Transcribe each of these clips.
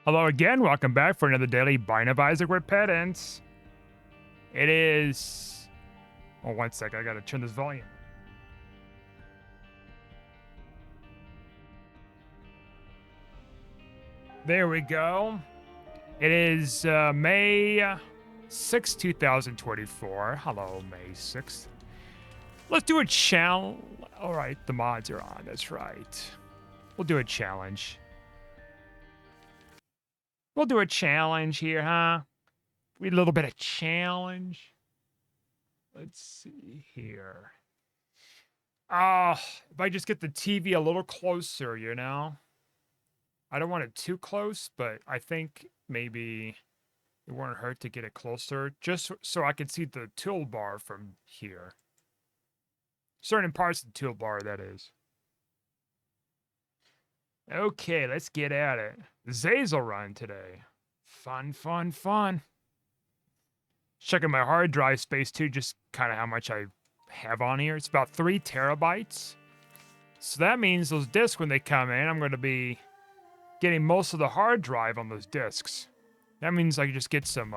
Hello again, welcome back for another daily Binding of Isaac with Pedants. It is... Oh, one sec, I gotta turn this volume. There we go. It is May 6, 2024. Hello, May 6th. Let's do a challenge. Alright, the mods are on, that's right. We'll do a challenge. We'll do a challenge here, huh? We a little bit of challenge. Let's see here. If I just get the TV a little closer, you know? I don't want it too close, but I think maybe it won't hurt to get it closer, just so I can see the toolbar from here. Certain parts of the toolbar, that is. Okay, let's get at it. Zazel run today. Fun, fun, fun. Checking my hard drive space too, just kind of how much I have on here. It's about 3 terabytes. So that means those discs, when they come in, I'm going to be getting most of the hard drive on those discs. That means I can just get some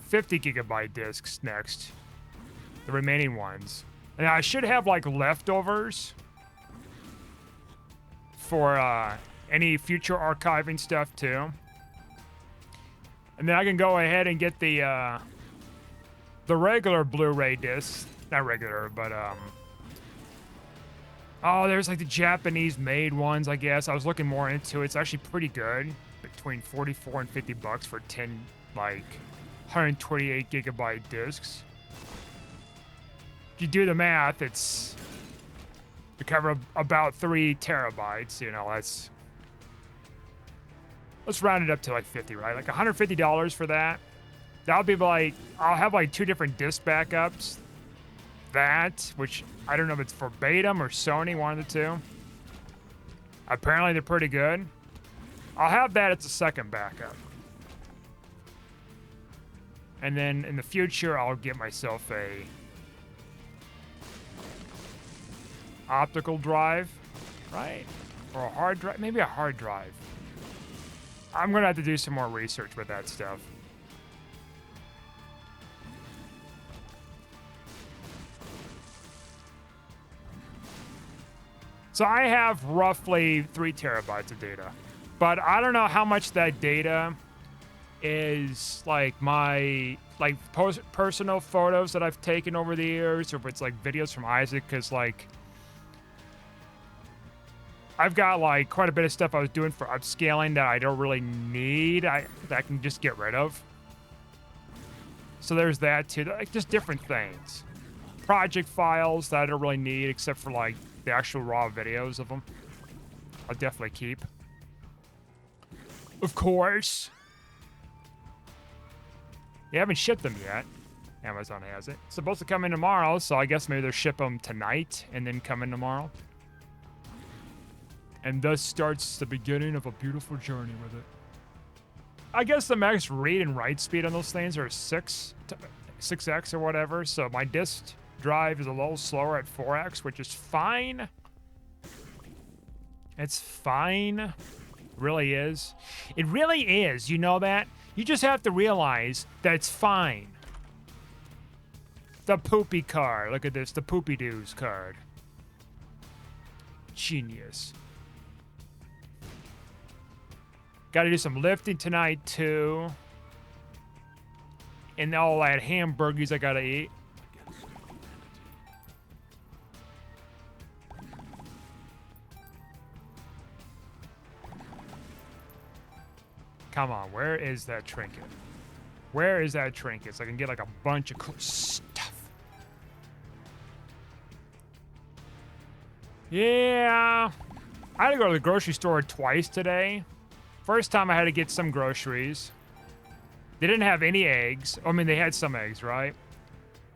50 gigabyte discs next. The remaining ones. And I should have like leftovers for any future archiving stuff too. And then I can go ahead and get the regular Blu-ray discs. Not regular, but oh, there's like the Japanese made ones, I guess. I was looking more into it. It's actually pretty good. Between 44 and 50 bucks for 10 like 128 gigabyte discs. If you do the math, it's to cover about 3 terabytes, you know, let's round it up to like 50, right? Like $150 for that. That'll be like, I'll have like 2 different disc backups. That, which I don't know if it's verbatim or Sony, one of the two. Apparently they're pretty good. I'll have that as a second backup. And then in the future, I'll get myself a optical drive, right? Or a hard drive, maybe a hard drive. I'm gonna have to do some more research with that stuff. So I have roughly 3 terabytes of data, but I don't know how much that data is like my personal photos that I've taken over the years, or if it's like videos from Isaac, because like I've got like quite a bit of stuff I was doing for upscaling that I don't really need. That I can just get rid of. So there's that too, like just different things. Project files that I don't really need except for like the actual raw videos of them. I'll definitely keep. Of course. They haven't shipped them yet. Amazon has it. It's supposed to come in tomorrow, so I guess maybe they'll ship them tonight and then come in tomorrow. And thus starts the beginning of a beautiful journey with it. I guess the max read and write speed on those things are 6x or whatever, so my disk drive is a little slower at 4x, which is fine. It's fine. It really is. It really is, you know that? You just have to realize that it's fine. The poopy card. Look at this, the poopy doos card. Genius. Got to do some lifting tonight, too. And all that hamburgers I got to eat. Come on, where is that trinket? Where is that trinket? So I can get like a bunch of cool stuff. Yeah. I had to go to the grocery store twice today. First time I had to get some groceries. They didn't have any eggs. I mean, they had some eggs, right?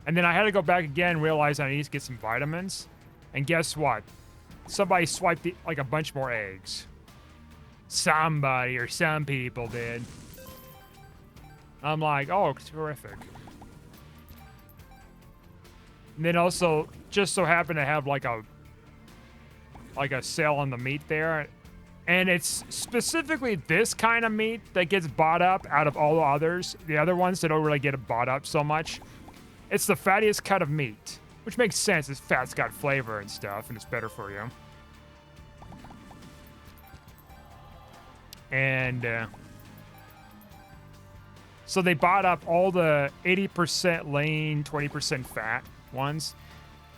And then I had to go back again and realize I need to get some vitamins. And guess what? Somebody swiped like a bunch more eggs. Somebody or some people did. I'm like, oh, terrific. And then also, just so happened to have like a sale on the meat there. And it's specifically this kind of meat that gets bought up out of all the others. The other ones that don't really get bought up so much. It's the fattiest cut of meat, which makes sense. This fat's got flavor and stuff, and it's better for you. And so they bought up all the 80% lean, 20% fat ones,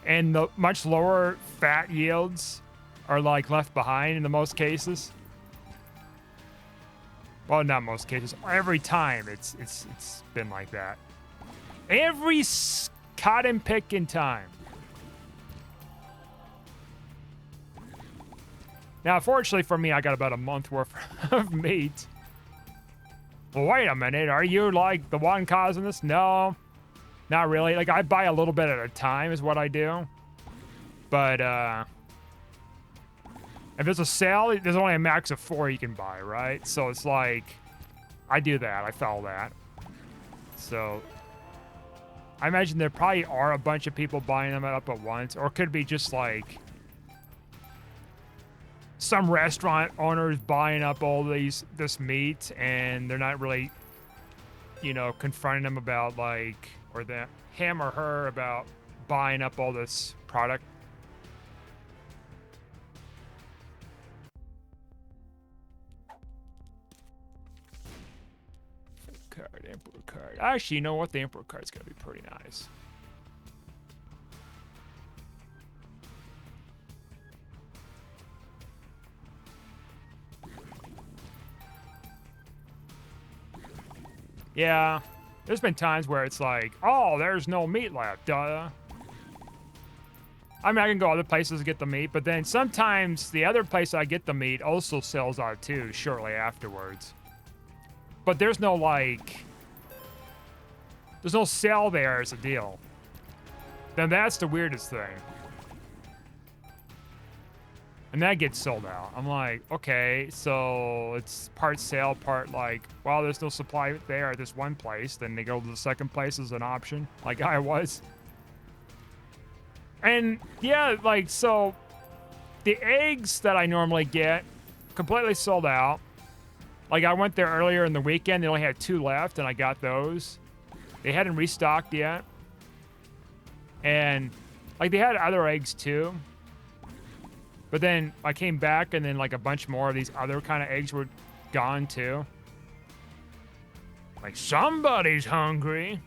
and the much lower fat yields are like left behind in the most cases. Well, not most cases. Every time it's been like that. Every cotton picking time. Now, fortunately for me, I got about a month worth of meat. Well, wait a minute. Are you like the one causing this? No, not really. Like, I buy a little bit at a time is what I do. But if there's a sale, there's only a max of 4 you can buy, right? So it's like, I do that. I follow that. So I imagine there probably are a bunch of people buying them up at once, or it could be just like some restaurant owners buying up all this meat, and they're not really, you know, confronting them about like, or him or her about buying up all this product. Card, Emperor card. Actually, you know what? The Emperor card's gonna be pretty nice. Yeah, there's been times where it's like, oh, there's no meat left, duh. I mean, I can go other places to get the meat, but then sometimes the other place I get the meat also sells out too shortly afterwards. But there's no like, there's no sale there as a deal. Then that's the weirdest thing. And that gets sold out. I'm like, okay, so it's part sale, part like, well, there's no supply there at this one place. Then they go to the second place as an option, like I was. And yeah, like, so the eggs that I normally get completely sold out. Like, I went there earlier in the weekend. They only had 2 left, and I got those. They hadn't restocked yet. And, like, they had other eggs, too. But then I came back, and then, like, a bunch more of these other kind of eggs were gone, too. Like, somebody's hungry.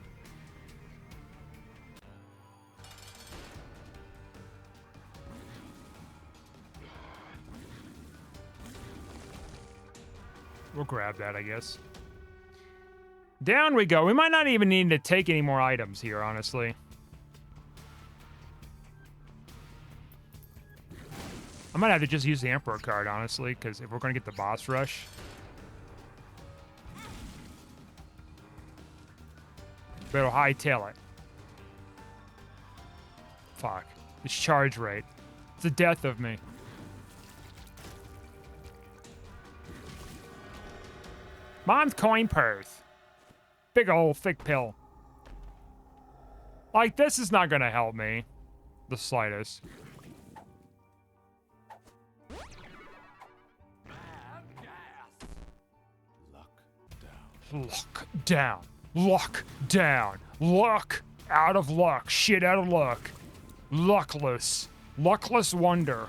We'll grab that, I guess. Down we go. We might not even need to take any more items here, honestly. I might have to just use the Emperor card, honestly, because if we're going to get the boss rush. Better hightail it. Fuck. This charge rate. It's the death of me. Mom's coin purse. Big old thick pill. Like, this is not gonna help me. The slightest. Luck down. Luck down. Luck out of luck. Shit out of luck. Luckless. Luckless wonder.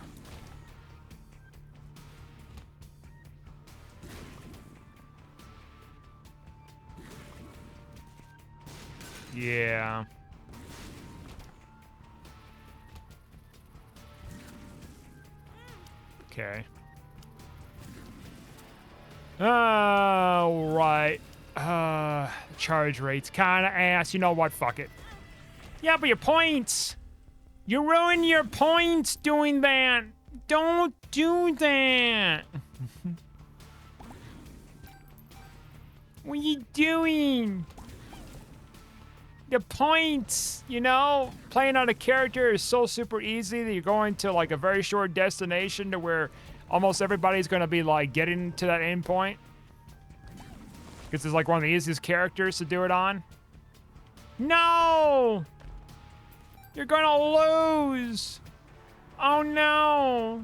Yeah. Okay. Oh, right. Charge rate's kind of ass. You know what? Fuck it. Yeah, but your points. You ruin your points doing that. Don't do that. What are you doing? The points, you know, playing on a character is so super easy that you're going to like a very short destination to where almost everybody's going to be like getting to that end point. Because it's like one of the easiest characters to do it on. No! You're gonna lose. Oh no.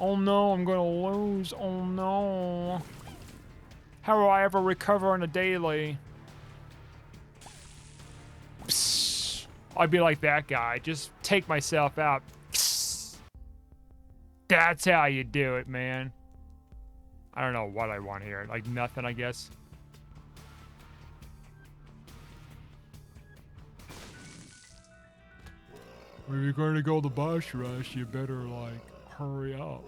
Oh no, I'm gonna lose. Oh no. How will I ever recover on a daily? Psst. I'd be like that guy. Just take myself out. Psst. That's how you do it, man. I don't know what I want here. Like nothing, I guess. If you're going to go the boss rush, you better, like, hurry up.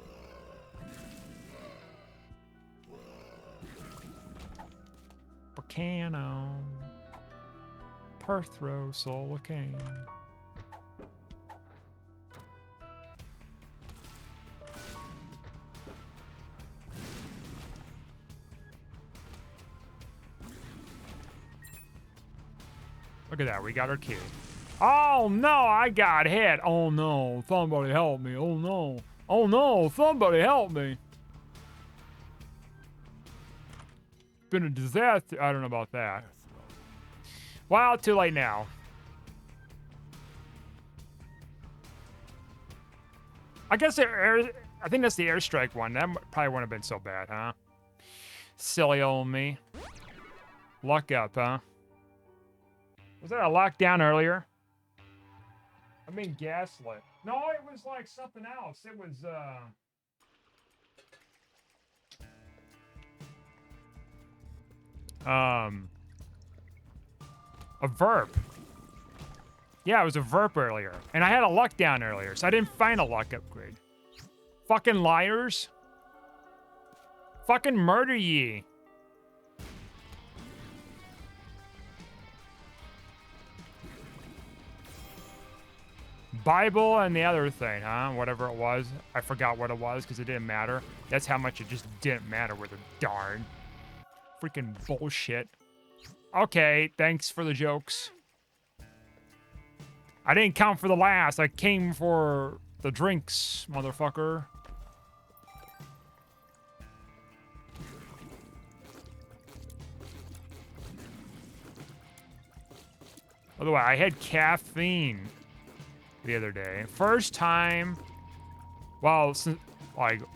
Volcano. Perthro Solacane. Look at that, we got our key. Oh no, I got hit. Oh no, somebody help me. Oh no. Oh no, somebody help me. Been a disaster. I don't know about that. Well, too late now. I guess I think that's the airstrike one. That probably wouldn't have been so bad, huh? Silly old me. Luck up, huh? Was that a lockdown earlier? I mean gaslit. No, it was like something else. It was a verb. Yeah, it was a verb earlier. And I had a luck down earlier, so I didn't find a luck upgrade. Fucking liars. Fucking murder ye. Bible and the other thing, huh? Whatever it was. I forgot what it was because it didn't matter. That's how much it just didn't matter with a darn. Freaking bullshit. Okay, thanks for the jokes. I didn't count for the last. I came for the drinks, motherfucker. By the way, I had caffeine the other day. First time, well, since, like, a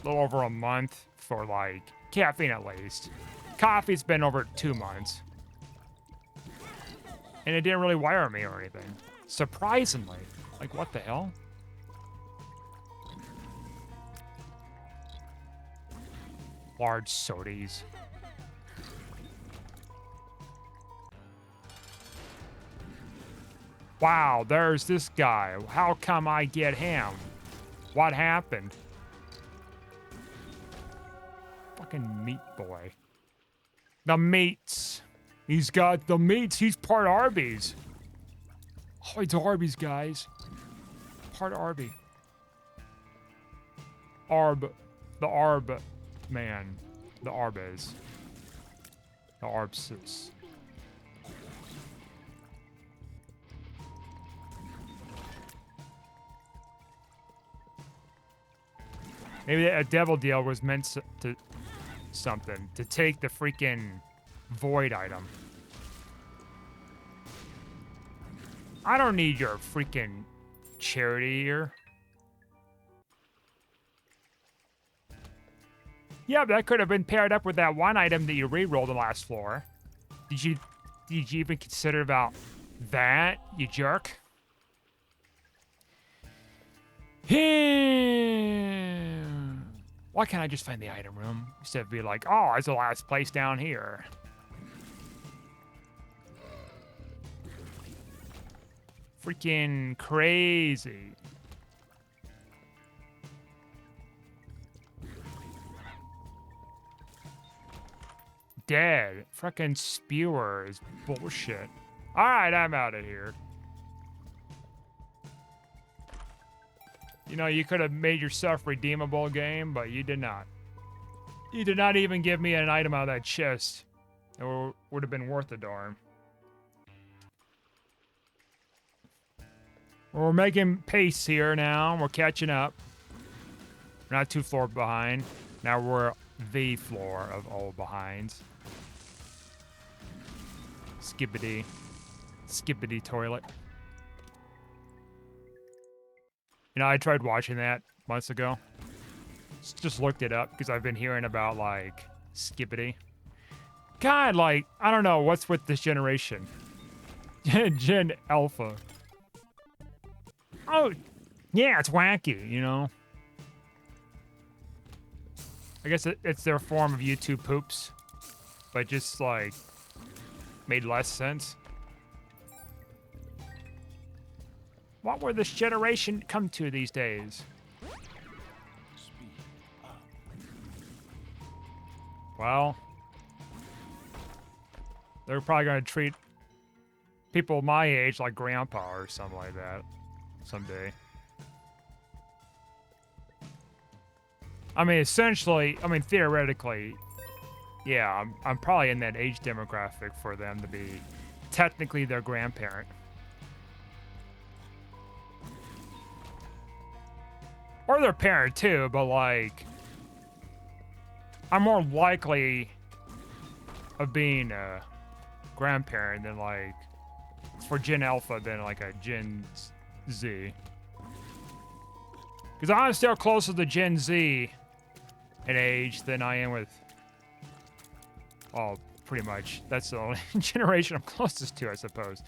little over a month for, like, caffeine at least. Coffee's been over 2 months. And it didn't really wire me or anything. Surprisingly. Like, what the hell? Large sodies. Wow, there's this guy. How come I get him? What happened? Fucking meat boy. The meats. He's got the meats. He's part Arby's. Oh, it's Arby's, guys. Part Arby. Arb. The Arb man. The Arbes. The Arbses. Maybe a devil deal was meant to something. To take the freaking void item. I don't need your freaking charity here. Yeah, but that could have been paired up with that one item that you re-rolled on the last floor. Did you even consider about that, you jerk? Why can't I just find the item room instead of be like, oh, it's the last place down here? Freaking crazy. Dead. Freaking spewer is bullshit. Alright, I'm out of here. You know, you could have made yourself redeemable game, but you did not. You did not even give me an item out of that chest. It would have been worth a darn. We're making pace here now. We're catching up. We're not 2 floors behind. Now we're the floor of all behinds. Skippity. Skippity toilet. You know, I tried watching that months ago. Just looked it up because I've been hearing about like Skippity. God, like, I don't know what's with this generation. Gen Alpha. Oh, yeah, it's wacky, you know? I guess it's their form of YouTube poops, but just like made less sense. What will this generation come to these days? Well, they're probably going to treat people my age like grandpa or something like that someday. I mean, essentially, I mean, theoretically, yeah, I'm probably in that age demographic for them to be technically their grandparent. Or their parent too, but like, I'm more likely of being a grandparent than like, for Gen Alpha than like a Gen Z. Because I'm still closer to Gen Z in age than I am with, oh, pretty much. That's the only generation I'm closest to, I suppose.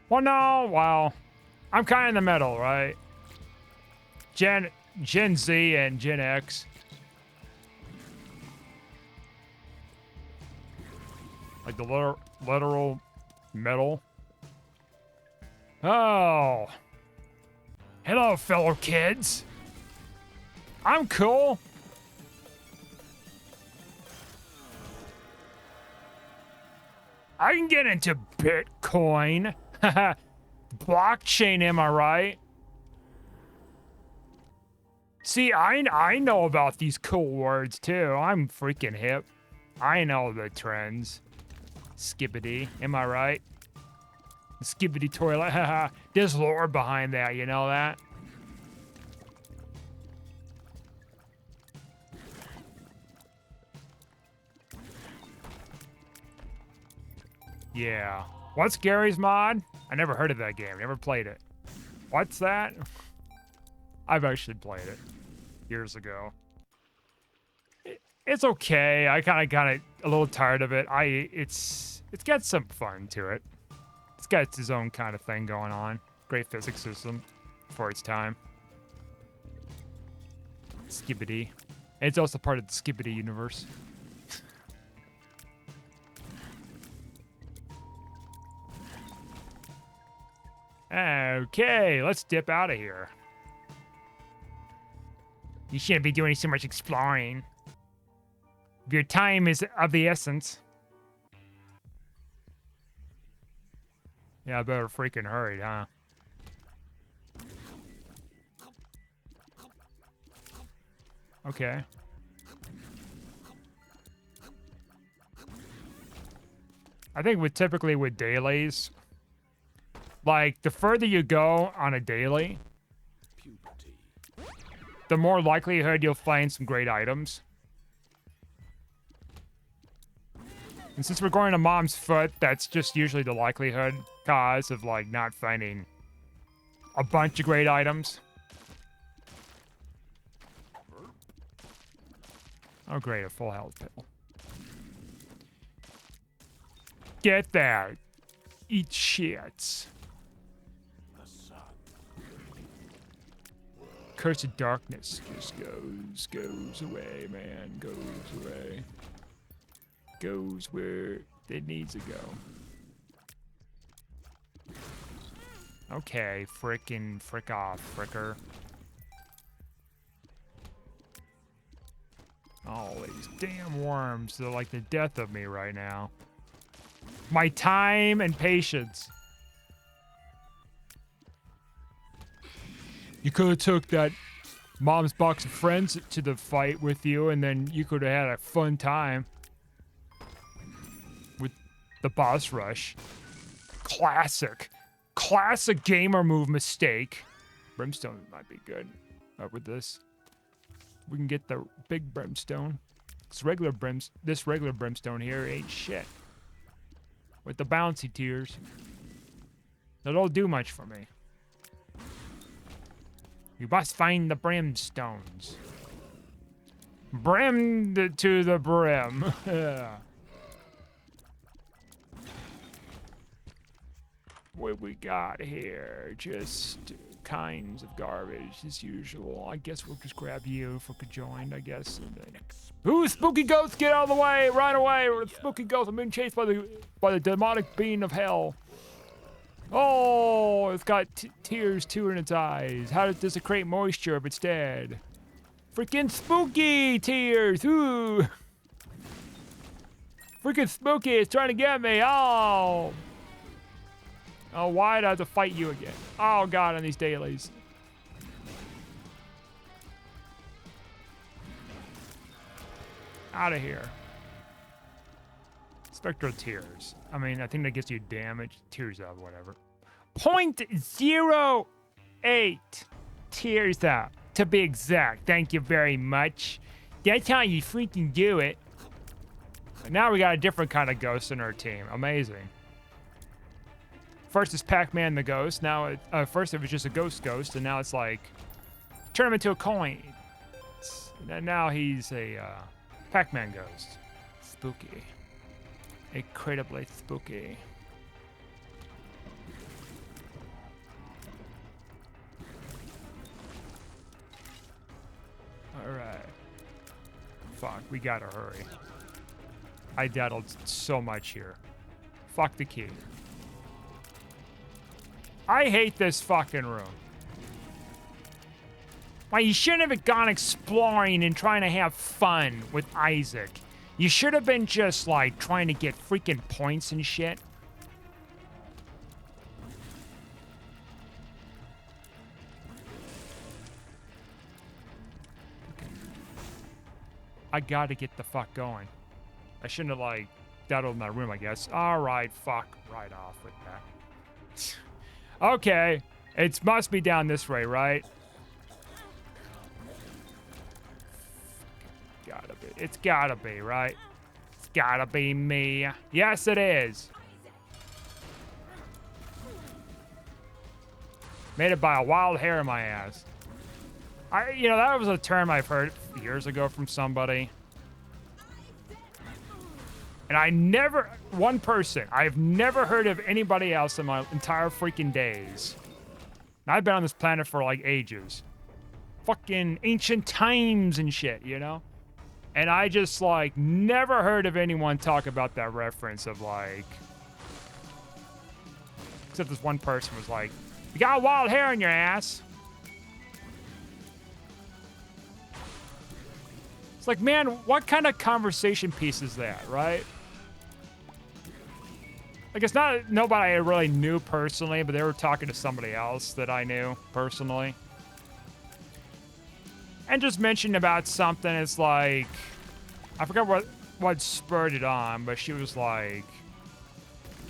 Well, no, well, I'm kind of in the middle, right? Gen Z and Gen X. Like the literal middle. Oh. Hello, fellow kids. I'm cool. I can get into Bitcoin. Blockchain, am I right? See, I know about these cool words too. I'm freaking hip. I know the trends. Skippity, am I right? Skippity toilet, haha. There's lore behind that, you know that? Yeah. What's Gary's Mod? I never heard of that game, never played it. What's that? I've actually played it years ago. It's okay. I kind of got a little tired of it. It's got some fun to it. It's got its own kind of thing going on. Great physics system for its time. Skippity. And it's also part of the Skippity universe. Okay, let's dip out of here. You shouldn't be doing so much exploring. Your time is of the essence. Yeah, I better freaking hurry, huh? Okay. I think typically with dailies, like the further you go on a daily, the more likelihood you'll find some great items. And since we're going to Mom's Foot, that's just usually the likelihood cause of like not finding a bunch of great items. Oh great, a full health pill. Get that. Eat shits. Curse of darkness just goes away, man. Goes away. Goes where it needs to go. Okay, frick off, fricker. Oh, these damn worms, they're like the death of me right now. My time and patience. You could have took that Mom's box of friends to the fight with you, and then you could have had a fun time with the boss rush. Classic gamer move mistake. Brimstone might be good with this. We can get the big brimstone. This regular brimstone here ain't shit. With the bouncy tears, that don't do much for me. You must find the brimstones. Brimmed to the brim. What we got here? Just kinds of garbage as usual. I guess we'll just grab you for conjoined, I guess. Ooh, spooky ghost, get out of the way! Right away! Spooky ghost, I'm being chased by the demonic being of hell. Oh, it's got tears too in its eyes. How does this create moisture if it's dead? Freaking spooky tears! Ooh! Freaking spooky, it's trying to get me. Oh! Oh, why do I have to fight you again? Oh god, on these dailies. Out of here. Spectral tears. I mean, I think that gives you damage. Tears up, whatever. 0.08 tears up, to be exact. Thank you very much. That's how you freaking do it. But now we got a different kind of ghost in our team. Amazing. First is Pac-Man the ghost. Now, first it was just a ghost, and now it's like, turn him into a coin. And now he's a Pac-Man ghost. Spooky. Incredibly spooky. Alright. Fuck, we gotta hurry. I daddled so much here. Fuck the key. I hate this fucking room. Why, you shouldn't have gone exploring and trying to have fun with Isaac. You should have been just, like, trying to get freaking points and shit. I gotta get the fuck going. I shouldn't have, like, daddled in my room, I guess. Alright, fuck right off with that. Okay, it must be down this way, right? Gotta be. It's gotta be, right? It's gotta be me. Yes, it is. Made it by a wild hair in my ass. You know, that was a term I've heard years ago from somebody. And I never, one person, I've never heard of anybody else in my entire freaking days. And I've been on this planet for like ages. Fucking ancient times and shit, you know? And I just like never heard of anyone talk about that reference of like, except this one person was like, you got wild hair in your ass. It's like, man, what kind of conversation piece is that, right? Like, it's not nobody I really knew personally, but they were talking to somebody else that I knew personally. And just mentioned about something, it's like, I forgot what spurred it on, but she was like,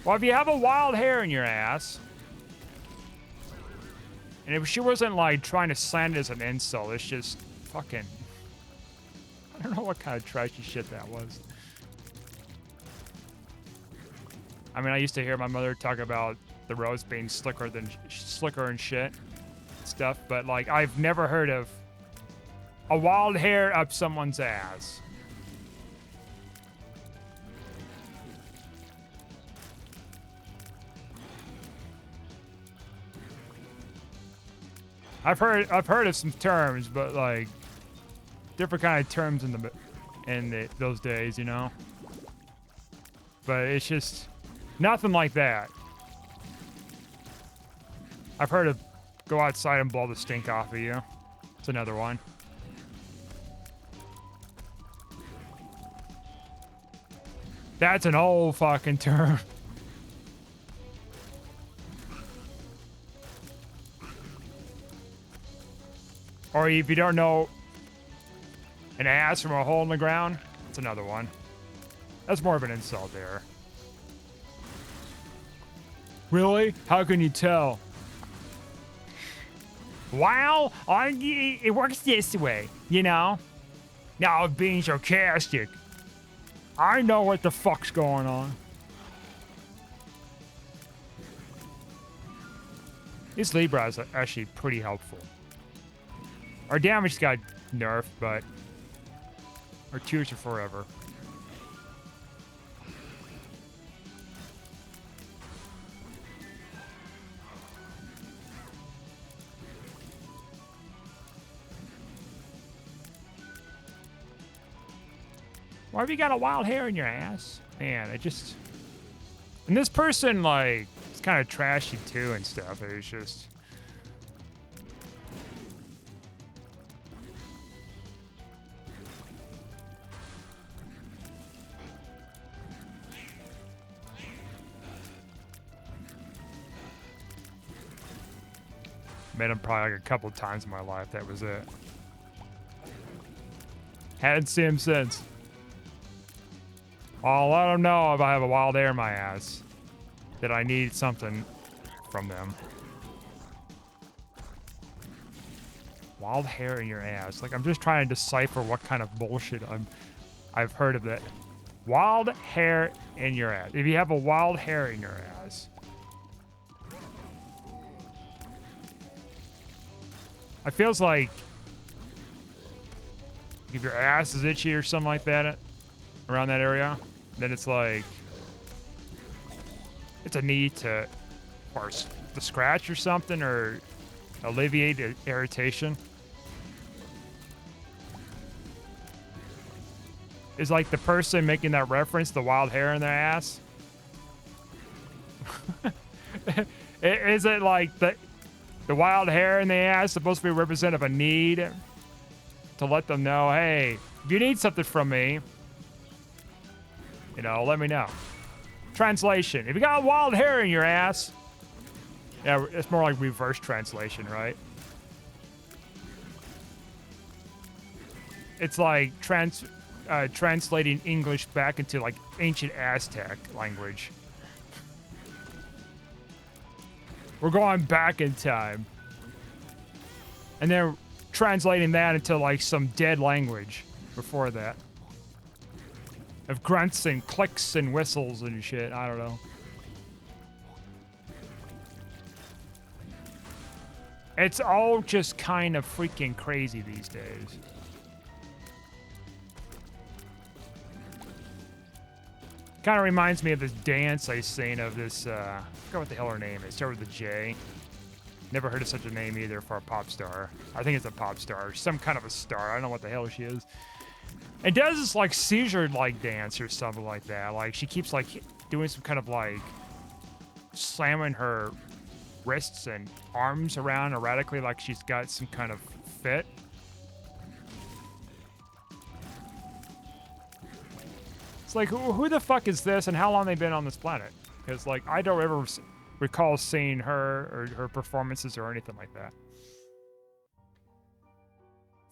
well, if you have a wild hair in your ass, and if she wasn't like trying to slant it as an insult, it's just fucking, I don't know what kind of trashy shit that was. I mean, I used to hear my mother talk about the rose being slicker and shit stuff, but like I've never heard of a wild hair up someone's ass. I've heard of some terms, but like different kind of terms in those days, you know. But it's just nothing like that. I've heard of go outside and blow the stink off of you. It's another one. That's an old fucking term. Or if you don't know an ass from a hole in the ground, it's another one. That's more of an insult there. Really? How can you tell? Well, it works this way, you know? Now, being sarcastic, I know what the fuck's going on. This Libra is actually pretty helpful. Our damage got nerfed, but our tears are forever. Why have you got a wild hair in your ass? Man, I just... And this person, like, is kind of trashy too and stuff. It's just... Met him probably like a couple times in my life. That was it. Hadn't seen him since. I'll let them know if I have a wild hair in my ass that I need something from them. Wild hair in your ass. Like, I'm just trying to decipher what kind of bullshit I've heard of that. Wild hair in your ass. If you have a wild hair in your ass. It feels like if your ass is itchy or something like that around that area, then it's like it's a need to scratch or something or alleviate irritation. Is like the person making that reference the wild hair in their ass? Is it like the wild hair in the ass supposed to be representative of a need to let them know, hey, if you need something from me, you know, let me know. Translation. If you got wild hair in your ass. Yeah, it's more like reverse translation, right? It's like translating English back into like ancient Aztec language. We're going back in time. And then translating that into like some dead language before that. Of grunts and clicks and whistles and shit. I don't know. It's all just kind of freaking crazy these days. Kind of reminds me of this dance I seen of this, I forgot what the hell her name is. Started with a J. Never heard of such a name either for a pop star. I think it's a pop star. Some kind of a star. I don't know what the hell she is. And does this like seizure-like dance or something like that. Like she keeps like doing some kind of like slamming her wrists and arms around erratically like she's got some kind of fit. It's like, who the fuck is this and how long they been on this planet? Because like I don't ever recall seeing her or her performances or anything like that.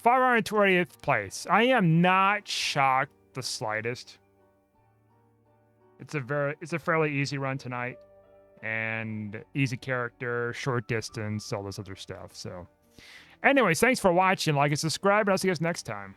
520th place. I am not shocked the slightest. It's a fairly easy run tonight. And easy character, short distance, all this other stuff. So anyways, thanks for watching. Like and subscribe, and I'll see you guys next time.